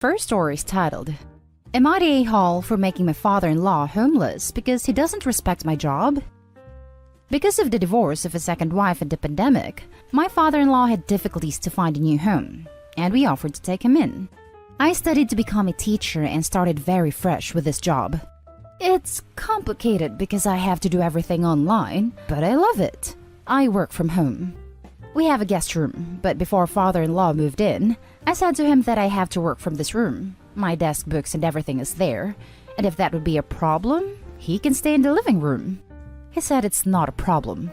First story is titled, Am I the a-hole for making my father-in-law homeless because he doesn't respect my job? Because of the divorce of his second wife and the pandemic, my father-in-law had difficulties to find a new home, and we offered to take him in. I studied to become a teacher and started very fresh with this job. It's complicated because I have to do everything online, but I love it. I work from home. We have a guest room, but before father-in-law moved in, I said to him that I have to work from this room. My desk, books, and everything is there, and if that would be a problem, he can stay in the living room. He said it's not a problem.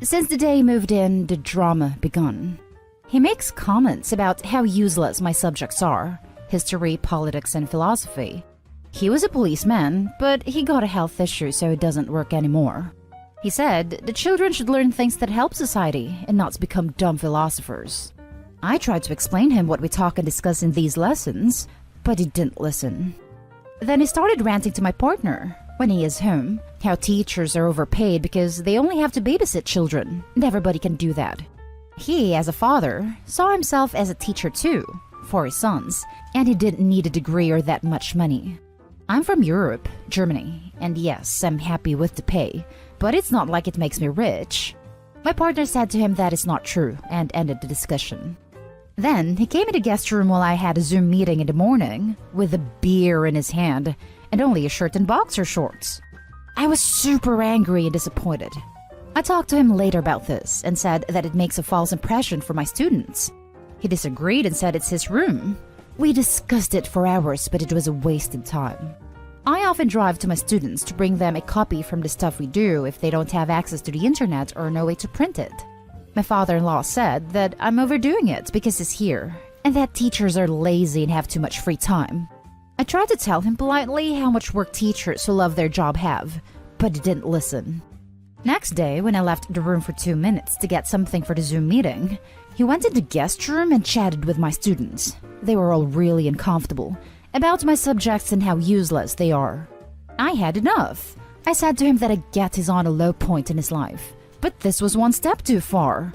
Since the day he moved in, the drama begun. He makes comments about how useless my subjects are: history, politics, and philosophy. He was a policeman, but he got a health issue, so it doesn't work anymore. He said the children should learn things that help society and not become dumb philosophers. I tried to explain him what we talk and discuss in these lessons, but he didn't listen. Then he started ranting to my partner, when he is home, how teachers are overpaid because they only have to babysit children, and everybody can do that. He, as a father, saw himself as a teacher too, for his sons, and he didn't need a degree or that much money. I'm from Europe, Germany, and yes, I'm happy with the pay, but it's not like it makes me rich. My partner said to him that it's not true and ended the discussion. Then he came in the guest room while I had a Zoom meeting in the morning with a beer in his hand and only a shirt and boxer shorts. I was super angry and disappointed. I talked to him later about this and said that it makes a false impression for my students. He disagreed and said it's his room. We discussed it for hours, but it was a wasted time. I often drive to my students to bring them a copy from the stuff we do if they don't have access to the internet or no way to print it. My father-in-law said that I'm overdoing it because he's here, and that teachers are lazy and have too much free time. I tried to tell him politely how much work teachers who love their job have, but he didn't listen. Next day, when I left the room for 2 minutes to get something for the Zoom meeting, he went in the guest room and chatted with my students. They were all really uncomfortable about my subjects and how useless they are. I had enough. I said to him that I get he's on a low point in his life, but this was one step too far.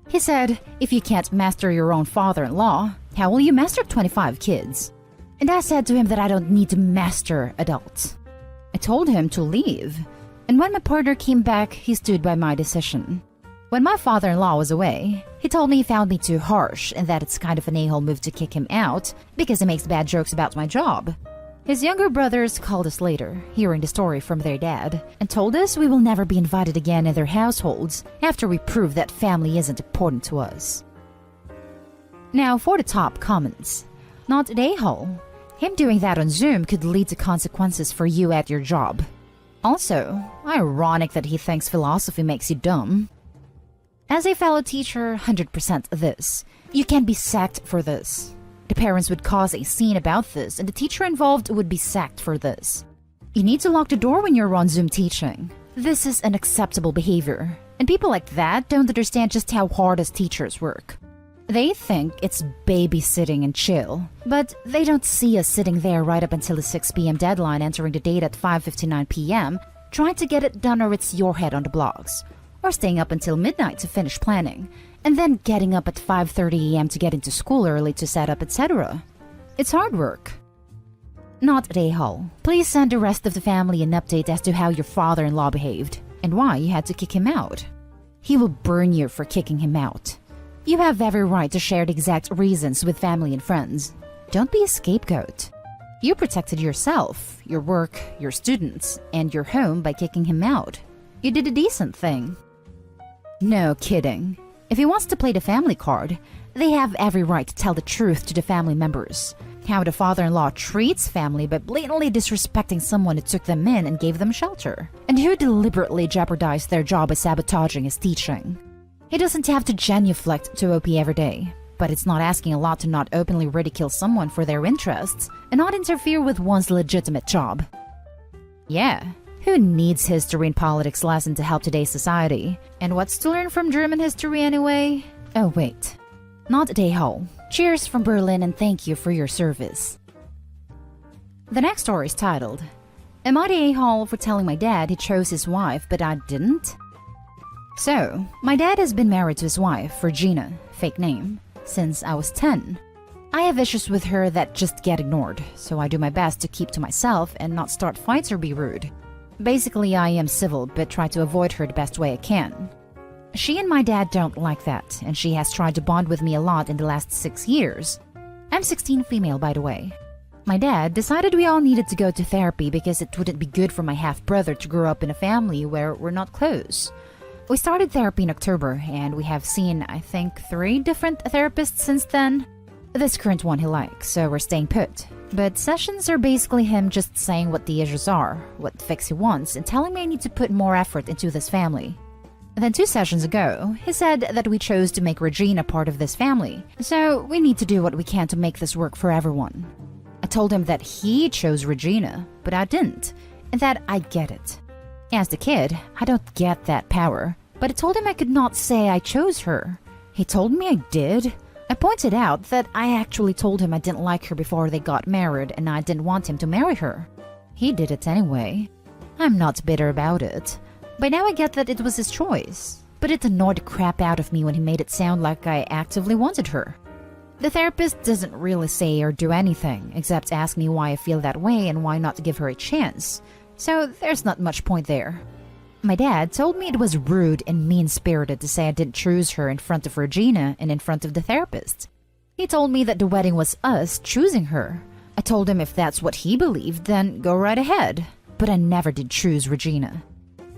He said, if you can't master your own father-in-law, how will you master 25 kids? And I said to him that I don't need to master adults. I told him to leave, and when my partner came back, he stood by my decision. When my father-in-law was away, he told me he found me too harsh and that it's kind of an a-hole move to kick him out because he makes bad jokes about my job. His younger brothers called us later, hearing the story from their dad, and told us we will never be invited again in their households after we prove that family isn't important to us. Now for the top comments. Not an a-hole. Him doing that on Zoom could lead to consequences for you at your job. Also, ironic that he thinks philosophy makes you dumb. As a fellow teacher, 100% this. You can be sacked for this. The parents would cause a scene about this, and the teacher involved would be sacked for this. You need to lock the door when you're on Zoom teaching. This is unacceptable behavior, and people like that don't understand just how hard us teachers work. They think it's babysitting and chill, but they don't see us sitting there right up until the 6 p.m. deadline, entering the date at 5:59 p.m., trying to get it done or it's your head on the blocks. Or staying up until midnight to finish planning, and then getting up at 5:30 a.m. to get into school early to set up, etc. It's hard work. Not at a-hole. Please send the rest of the family an update as to how your father-in-law behaved, and why you had to kick him out. He will burn you for kicking him out. You have every right to share the exact reasons with family and friends. Don't be a scapegoat. You protected yourself, your work, your students, and your home by kicking him out. You did a decent thing. No kidding. If he wants to play the family card, they have every right to tell the truth to the family members. How the father-in-law treats family by blatantly disrespecting someone who took them in and gave them shelter, and who deliberately jeopardized their job by sabotaging his teaching. He doesn't have to genuflect to OP every day, but it's not asking a lot to not openly ridicule someone for their interests and not interfere with one's legitimate job. Yeah. Who needs history and politics lesson to help today's society? And what's to learn from German history anyway? Oh wait. Not a a-hole. Cheers from Berlin and thank you for your service. The next story is titled, Am I the a-hole for telling my dad he chose his wife but I didn't? So, my dad has been married to his wife, Regina, fake name, since I was 10. I have issues with her that just get ignored, so I do my best to keep to myself and not start fights or be rude. Basically, I am civil but try to avoid her the best way I can. She and my dad don't like that, and she has tried to bond with me a lot in the last 6 years. I'm 16 female, by the way. My dad decided we all needed to go to therapy because it wouldn't be good for my half-brother to grow up in a family where we're not close. We started therapy in October, and we have seen, I think, 3 different therapists since then. This current one he likes, so we're staying put. But sessions are basically him just saying what the issues are, what fix he wants, and telling me I need to put more effort into this family. Then 2 sessions ago, he said that we chose to make Regina part of this family, so we need to do what we can to make this work for everyone. I told him that he chose Regina, but I didn't, and that I get it. As the kid, I don't get that power, but I told him I could not say I chose her. He told me I did. I pointed out that I actually told him I didn't like her before they got married and I didn't want him to marry her. He did it anyway. I'm not bitter about it. By now I get that it was his choice, but it annoyed the crap out of me when he made it sound like I actively wanted her. The therapist doesn't really say or do anything except ask me why I feel that way and why not give her a chance, so there's not much point there. My dad told me it was rude and mean-spirited to say I didn't choose her in front of Regina and in front of the therapist. He told me that the wedding was us choosing her. I told him if that's what he believed, then go right ahead. But I never did choose Regina.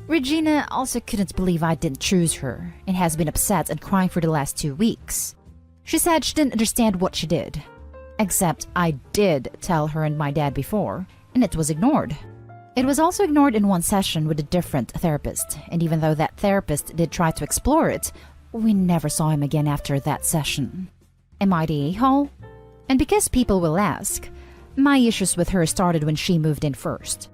Regina also couldn't believe I didn't choose her and has been upset and crying for the last 2 weeks. She said she didn't understand what she did. Except I did tell her and my dad before, and it was ignored. It was also ignored in one session with a different therapist, and even though that therapist did try to explore it, we never saw him again after that session. Am I the a-hole? And because people will ask, my issues with her started when she moved in first.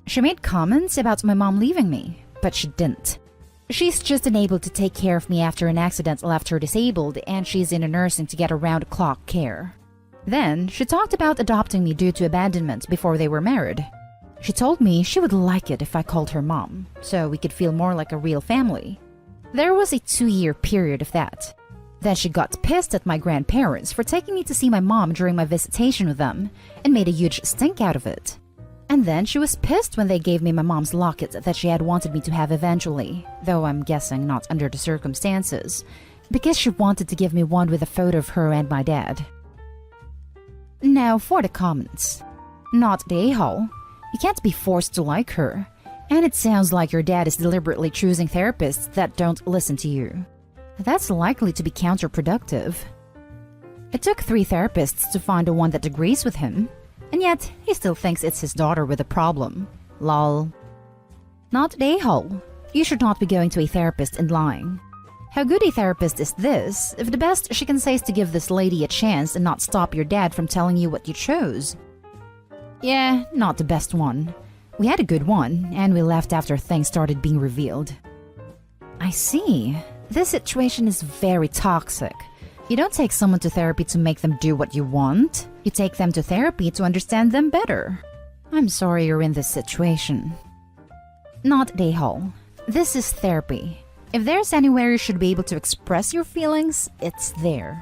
She made comments about my mom leaving me, but she didn't. She's just unable to take care of me after an accident left her disabled, and she's in a nursing to get around-the-clock care. Then, she talked about adopting me due to abandonment before they were married. She told me she would like it if I called her mom, so we could feel more like a real family. There was a 2-year period of that. Then she got pissed at my grandparents for taking me to see my mom during my visitation with them, and made a huge stink out of it. And then she was pissed when they gave me my mom's locket that she had wanted me to have eventually, though I'm guessing not under the circumstances, because she wanted to give me one with a photo of her and my dad. Now for the comments. Not the a-hole. You can't be forced to like her. And it sounds like your dad is deliberately choosing therapists that don't listen to you. That's likely to be counterproductive. It took 3 therapists to find the one that agrees with him, and yet he still thinks it's his daughter with a problem. Lol. Not the a-hole. You should not be going to a therapist and lying. How good a therapist is this if the best she can say is to give this lady a chance and not stop your dad from telling you what you chose? Yeah, not the best one. We had a good one, and we left after things started being revealed. I see. This situation is very toxic. You don't take someone to therapy to make them do what you want. You take them to therapy to understand them better. I'm sorry you're in this situation. Not the a-hole. This is therapy. If there's anywhere you should be able to express your feelings, it's there.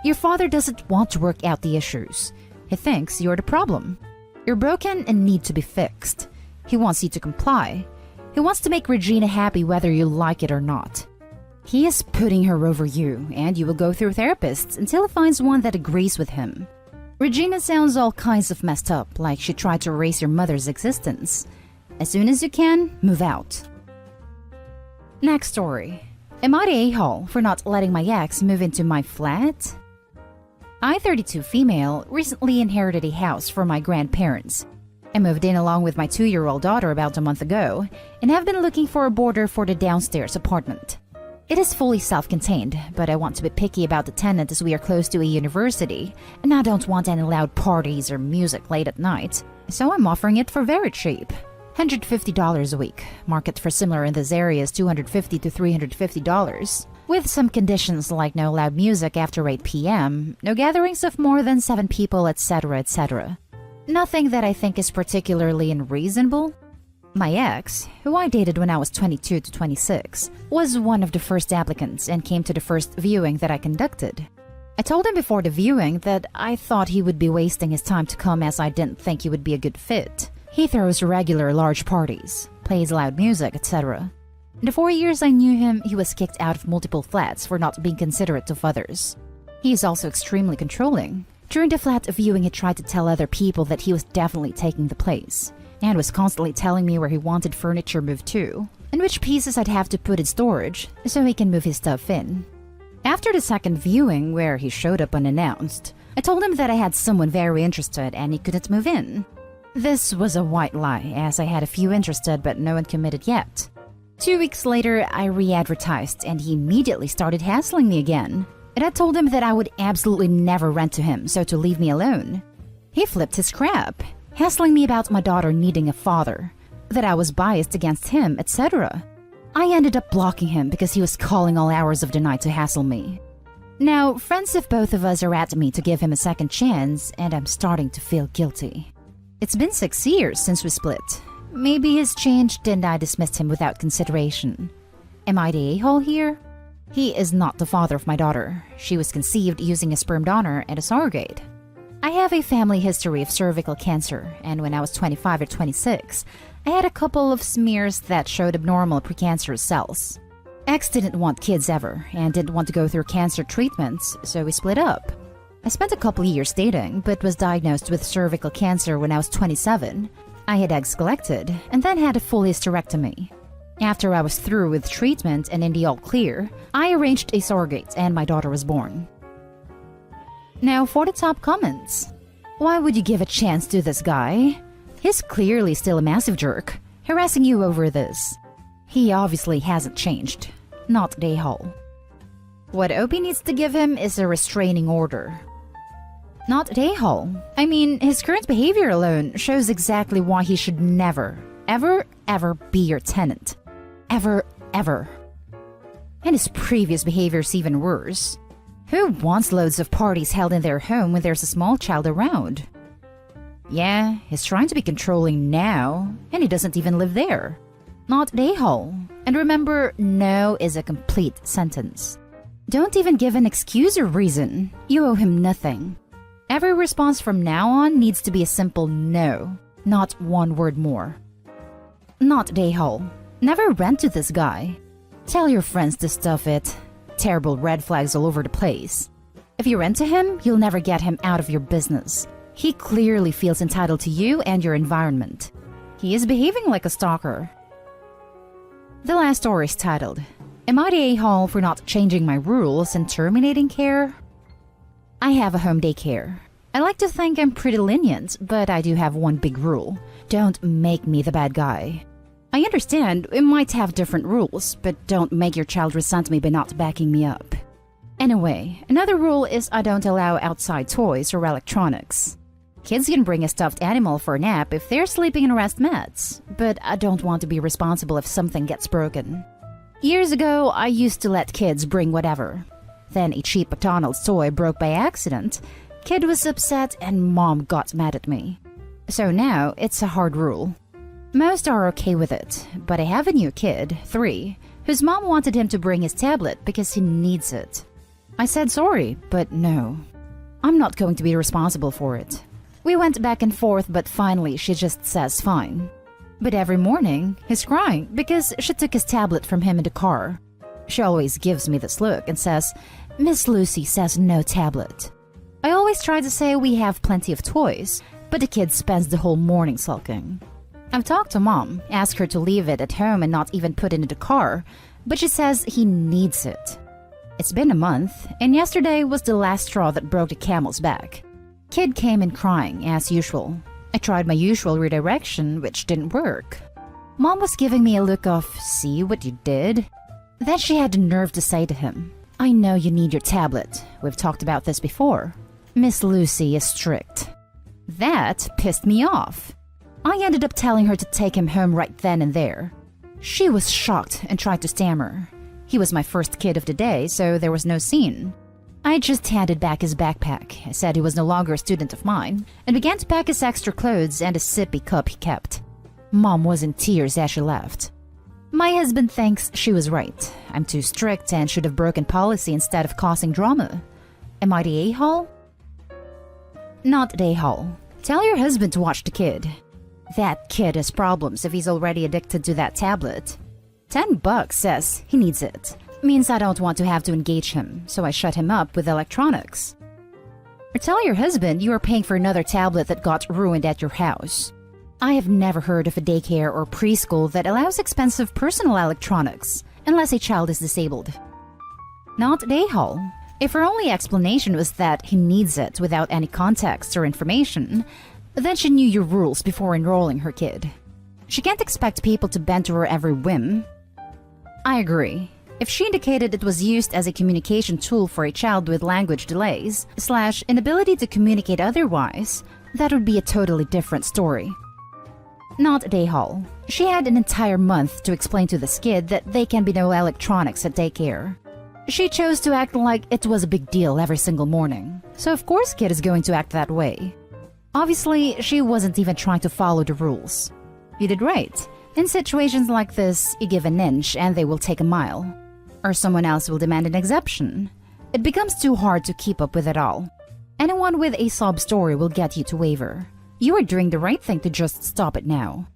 Your father doesn't want to work out the issues. He thinks you're the problem. You're broken and need to be fixed. He wants you to comply. He wants to make Regina happy whether you like it or not. He is putting her over you, and you will go through therapists until he finds one that agrees with him. Regina sounds all kinds of messed up, like she tried to erase your mother's existence. As soon as you can, move out. Next story. Am I the a-hole for not letting my ex move into my flat? I, 32 female, recently inherited a house from my grandparents. I moved in along with my 2-year-old daughter about a month ago, and have been looking for a boarder for the downstairs apartment. It is fully self-contained, but I want to be picky about the tenant as we are close to a university, and I don't want any loud parties or music late at night, so I'm offering it for very cheap. $150 a week. Market for similar in this area is $250 to $350. With some conditions like no loud music after 8 p.m., no gatherings of more than 7 people, etc., etc. Nothing that I think is particularly unreasonable. My ex, who I dated when I was 22 to 26, was one of the first applicants and came to the first viewing that I conducted. I told him before the viewing that I thought he would be wasting his time to come as I didn't think he would be a good fit. He throws regular large parties, plays loud music, etc. In the 4 years I knew him, he was kicked out of multiple flats for not being considerate of others. He is also extremely controlling. During the flat viewing, he tried to tell other people that he was definitely taking the place, and was constantly telling me where he wanted furniture moved to, and which pieces I'd have to put in storage so he can move his stuff in. After the second viewing, where he showed up unannounced, I told him that I had someone very interested and he couldn't move in. This was a white lie, as I had a few interested but no one committed yet. 2 weeks later, I re-advertised and he immediately started hassling me again. And I told him that I would absolutely never rent to him, so to leave me alone. He flipped his crap, hassling me about my daughter needing a father, that I was biased against him, etc. I ended up blocking him because he was calling all hours of the night to hassle me. Now, friends of both of us are at me to give him a second chance, and I'm starting to feel guilty. It's been 6 years since we split. Maybe he's changed and I dismissed him without consideration. Am I the a-hole here? He is not the father of my daughter. She was conceived using a sperm donor and a surrogate. I have a family history of cervical cancer, and when I was 25 or 26, I had a couple of smears that showed abnormal precancerous cells. Ex didn't want kids ever, and didn't want to go through cancer treatments, so we split up. I spent a couple years dating, but was diagnosed with cervical cancer when I was 27. I had eggs collected, and then had a full hysterectomy. After I was through with treatment and in the all clear, I arranged a surrogate and my daughter was born. Now for the top comments. Why would you give a chance to this guy? He's clearly still a massive jerk, harassing you over this. He obviously hasn't changed. Not the a-hole. What Opie needs to give him is a restraining order. Not the a-hole. I mean, his current behavior alone shows exactly why he should never, ever be your tenant. Ever. And his previous behavior's even worse. Who wants loads of parties held in their home when there's a small child around? Yeah, he's trying to be controlling now, and he doesn't even live there. Not the a-hole. And remember, no is a complete sentence. Don't even give an excuse or reason. You owe him nothing. Every response from now on needs to be a simple no, not one word more. Not the a-hole. Never rent to this guy. Tell your friends to stuff it. Terrible red flags all over the place. If you rent to him, you'll never get him out of your business. He clearly feels entitled to you and your environment. He is behaving like a stalker. The last story is titled, Am I the a-hole for not changing my rules and terminating care? I have a home daycare. I like to think I'm pretty lenient, but I do have one big rule. Don't make me the bad guy. I understand we might have different rules, but don't make your child resent me by not backing me up. Anyway, another rule is I don't allow outside toys or electronics. Kids can bring a stuffed animal for a nap if they're sleeping in rest mats, but I don't want to be responsible if something gets broken. Years ago, I used to let kids bring whatever. Then a cheap McDonald's toy broke by accident. Kid was upset and mom got mad at me. So now, it's a hard rule. Most are okay with it, but I have a new kid, 3, whose mom wanted him to bring his tablet because he needs it. I said sorry, but no. I'm not going to be responsible for it. We went back and forth, but finally she just says fine. But every morning, he's crying because she took his tablet from him in the car. She always gives me this look and says, Miss Lucy says no tablet. I always try to say we have plenty of toys, but the kid spends the whole morning sulking. I've talked to mom, asked her to leave it at home and not even put it in the car, but she says he needs it. It's been a month, and yesterday was the last straw that broke the camel's back. Kid came in crying, as usual. I tried my usual redirection, which didn't work. Mom was giving me a look of, see what you did? Then she had the nerve to say to him, I know you need your tablet. We've talked about this before. Miss Lucy is strict. That pissed me off. I ended up telling her to take him home right then and there. She was shocked and tried to stammer. He was my first kid of the day, so there was no scene. I just handed back his backpack, said he was no longer a student of mine, and began to pack his extra clothes and a sippy cup he kept. Mom was in tears as she left. My husband thinks she was right. I'm too strict and should have broken policy instead of causing drama. Am I the a-hole? Not the a-hole. Tell your husband to watch the kid. That kid has problems if he's already addicted to that tablet. $10 says he needs it. Means I don't want to have to engage him, so I shut him up with electronics. Or tell your husband you are paying for another tablet that got ruined at your house. I have never heard of a daycare or preschool that allows expensive personal electronics, unless a child is disabled. Not the a-hole. If her only explanation was that he needs it without any context or information, then she knew your rules before enrolling her kid. She can't expect people to bend to her every whim. I agree. If she indicated it was used as a communication tool for a child with language delays / inability to communicate otherwise, that would be a totally different story. Not the a-hole. She had an entire month to explain to this kid that there can be no electronics at daycare. She chose to act like it was a big deal every single morning, so of course kid is going to act that way. Obviously, she wasn't even trying to follow the rules. You did right. In situations like this, you give an inch and they will take a mile. Or someone else will demand an exception. It becomes too hard to keep up with it all. Anyone with a sob story will get you to waver. You are doing the right thing to just stop it now.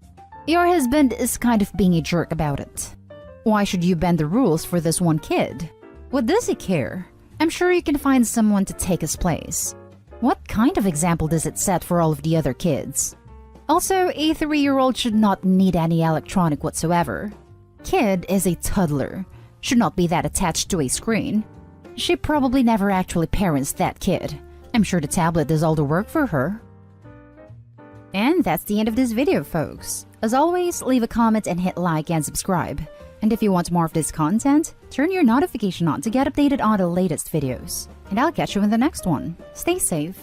Your husband is kind of being a jerk about it. Why should you bend the rules for this one kid? What does he care? I'm sure you can find someone to take his place. What kind of example does it set for all of the other kids? Also, a 3-year-old should not need any electronic whatsoever. Kid is a toddler. Should not be that attached to a screen. She probably never actually parents that kid. I'm sure the tablet does all the work for her. And that's the end of this video, folks. As always, leave a comment and hit like and subscribe. And if you want more of this content, turn your notification on to get updated on the latest videos. And I'll catch you in the next one. Stay safe.